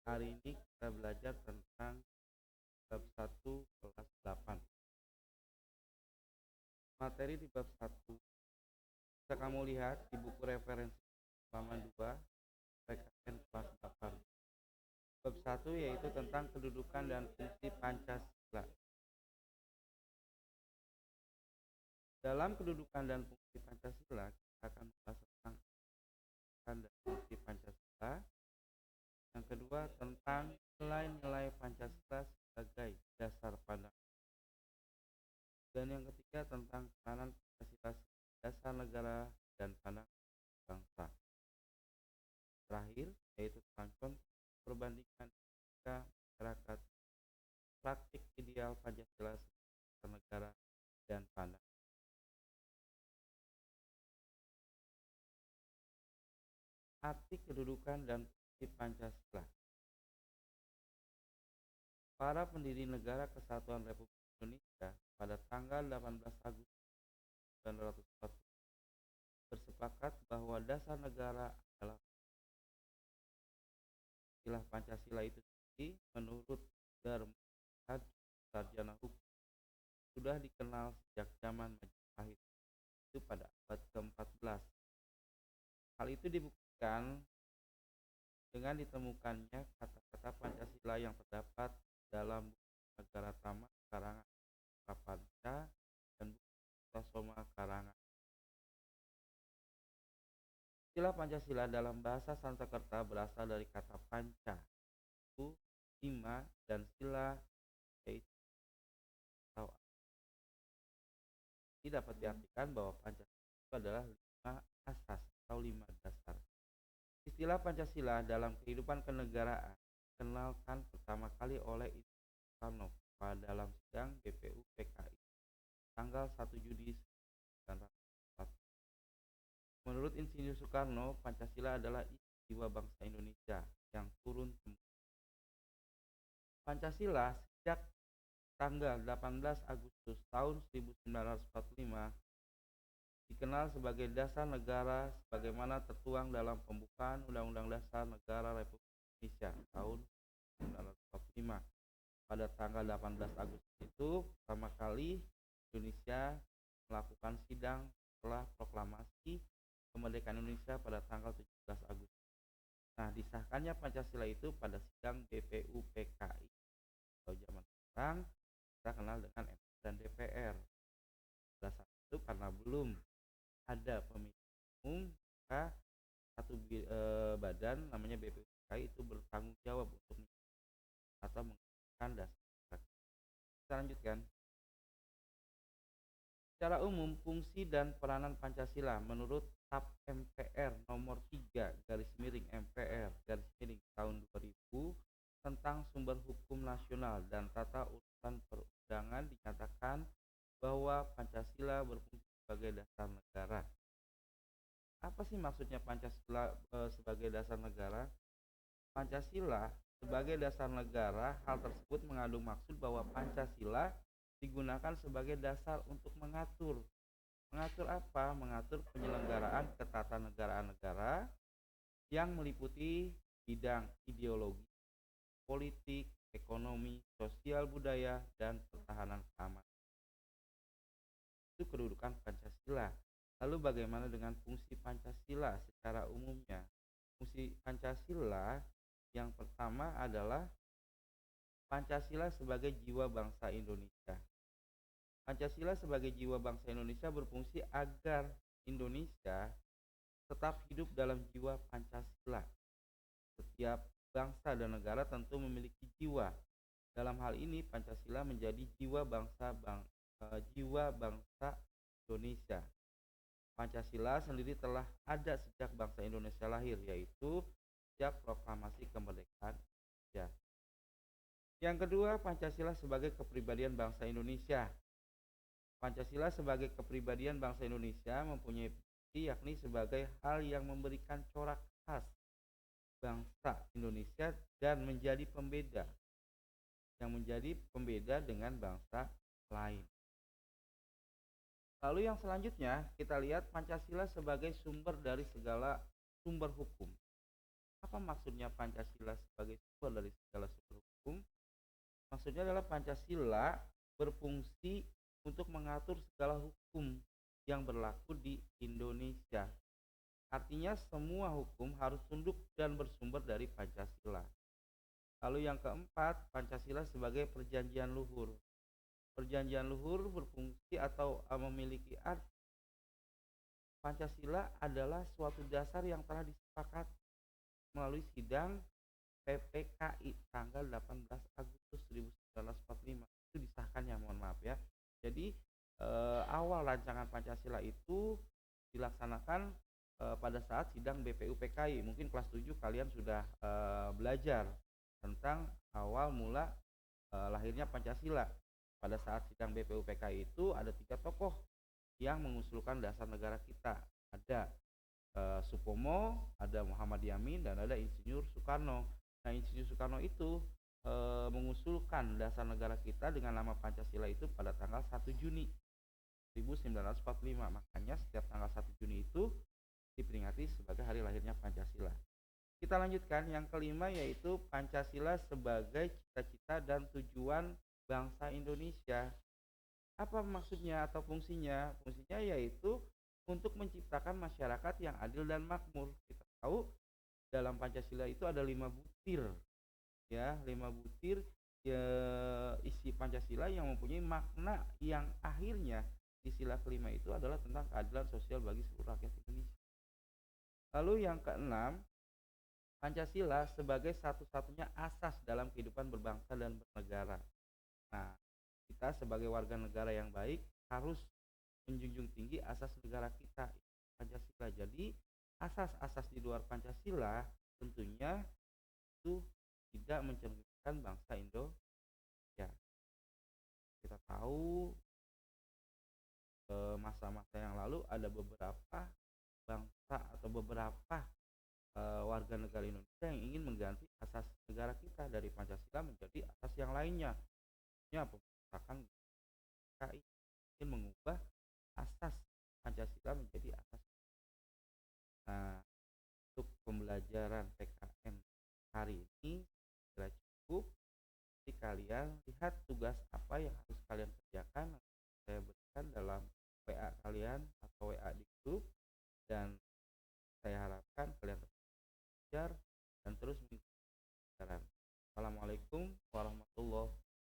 Hari ini kita belajar tentang bab 1 kelas 8. Materi di bab 1 bisa kamu lihat di buku referensi halaman 2 PKN kelas 8. Bab 1 yaitu tentang kedudukan dan fungsi Pancasila. Dalam kedudukan dan fungsi Pancasila, kita akan membahas tentang kedudukan dan fungsi Pancasila. Yang kedua, tentang nilai-nilai Pancasila sebagai dasar pandangan. Dan yang ketiga, tentang peranan Pancasila sebagai dasar negara dan pandangan bangsa. Terakhir, yaitu tentang contoh perbandingan masyarakat praktik ideal Pancasila sebagai dasar negara dan pandangan. Arti kedudukan dan fungsi Pancasila. Para pendiri Negara Kesatuan Republik Indonesia pada tanggal 18 Agustus 1945 bersepakat bahwa dasar negara adalah istilah Pancasila itu sendiri menurut Darmawan sarjana hukum sudah dikenal sejak zaman Majapahit, itu pada abad ke-14. Hal itu dibuktikan dengan ditemukannya kata-kata Pancasila yang terdapat dalam buku Negara Tama karangan Prapanca dan buku Soma karangan. Istilah Pancasila dalam bahasa Sanskerta berasal dari kata panca, itu 5, dan sila yaitu atau. Ini dapat diartikan bahwa Pancasila itu adalah 5 asas atau 5 dasar. Istilah Pancasila dalam kehidupan kenegaraan dikenalkan pertama kali oleh Soekarno dalam sidang BPU PKI tanggal 1 Juni 1940. Menurut Insinyur Soekarno, Pancasila adalah jiwa bangsa Indonesia yang turun temurun. Pancasila sejak tanggal 18 Agustus tahun 1945 dikenal sebagai dasar negara sebagaimana tertuang dalam pembukaan Undang-Undang Dasar Negara Republik Indonesia tahun 1945. Pada tanggal 18 Agustus itu pertama kali Indonesia melakukan sidang setelah proklamasi kemerdekaan Indonesia pada tanggal 17 Agustus. Nah, disahkannya Pancasila itu pada sidang BPU PKI. Kalau zaman sekarang kita kenal dengan MPR dan DPR. Pada saat itu karena belum ada pemilihan umum, maka satu badan namanya BPU PKI itu bertanggung jawab untuk atau menggunakan dasar. Kita lanjutkan. Secara umum, fungsi dan peranan Pancasila menurut TAP MPR nomor 3 MPR tahun 2000 tentang sumber hukum nasional dan tata urusan perundangan dinyatakan bahwa Pancasila berfungsi sebagai dasar negara. Apa sih maksudnya Pancasila sebagai dasar negara? Pancasila sebagai dasar negara, hal tersebut mengandung maksud bahwa Pancasila digunakan sebagai dasar untuk mengatur apa? Mengatur penyelenggaraan ketatanegaraan negara yang meliputi bidang ideologi, politik, ekonomi, sosial, budaya, dan pertahanan keamanan. Itu kedudukan Pancasila. Lalu bagaimana dengan fungsi Pancasila secara umumnya? Fungsi Pancasila yang pertama adalah Pancasila sebagai jiwa bangsa Indonesia. Pancasila sebagai jiwa bangsa Indonesia berfungsi agar Indonesia tetap hidup dalam jiwa Pancasila. Setiap bangsa dan negara tentu memiliki jiwa. Dalam hal ini Pancasila menjadi jiwa bangsa Indonesia. Pancasila sendiri telah ada sejak bangsa Indonesia lahir, yaitu sejak proklamasi kemerdekaan Indonesia. Yang kedua, Pancasila sebagai kepribadian bangsa Indonesia. Pancasila sebagai kepribadian bangsa Indonesia mempunyai fungsi yakni sebagai hal yang memberikan corak khas bangsa Indonesia dan menjadi pembeda dengan bangsa lain. Lalu yang selanjutnya kita lihat Pancasila sebagai sumber dari segala sumber hukum. Apa maksudnya Pancasila sebagai sumber dari segala sumber hukum? Maksudnya adalah Pancasila berfungsi untuk mengatur segala hukum yang berlaku di Indonesia. Artinya semua hukum harus tunduk dan bersumber dari Pancasila. Lalu yang keempat, Pancasila sebagai perjanjian luhur. Perjanjian luhur berfungsi atau memiliki arti Pancasila adalah suatu dasar yang telah disepakati melalui sidang PPKI tanggal 18 Agustus 1945. Itu disahkan, ya, mohon maaf ya. Jadi awal rancangan Pancasila itu dilaksanakan pada saat sidang BPUPKI. Mungkin kelas 7 kalian sudah belajar tentang awal mula lahirnya Pancasila. Pada saat sidang BPUPKI itu ada 3 tokoh yang mengusulkan dasar negara kita. Ada Supomo, ada Muhammad Yamin, dan ada Insinyur Soekarno. Nah, Insinyur Soekarno itu mengusulkan dasar negara kita dengan nama Pancasila itu pada tanggal 1 Juni 1945. Makanya setiap tanggal 1 Juni itu diperingati sebagai hari lahirnya Pancasila. Kita lanjutkan yang kelima, yaitu Pancasila sebagai cita-cita dan tujuan bangsa Indonesia. Apa maksudnya atau fungsinya? Fungsinya yaitu untuk menciptakan masyarakat yang adil dan makmur. Kita tahu dalam Pancasila itu ada 5 butir, ya, 5 butir ya, isi Pancasila yang mempunyai makna yang akhirnya di sila kelima itu adalah tentang keadilan sosial bagi seluruh rakyat Indonesia. Lalu yang keenam, Pancasila sebagai satu-satunya asas dalam kehidupan berbangsa dan bernegara. Nah, kita sebagai warga negara yang baik harus menjunjung tinggi asas negara kita, Pancasila. Jadi asas-asas di luar Pancasila tentunya itu tidak mencerminkan bangsa Indonesia. Kita tahu masa-masa yang lalu ada beberapa bangsa atau beberapa warga negara Indonesia yang ingin mengganti asas negara kita dari Pancasila menjadi asas yang lainnya. Ya, pemberontakan PKI ingin mengubah asas Pancasila menjadi asas. Nah, untuk pembelajaran PKN hari ini sudah cukup. Jadi kalian lihat tugas apa yang harus kalian kerjakan. Saya berikan dalam WA kalian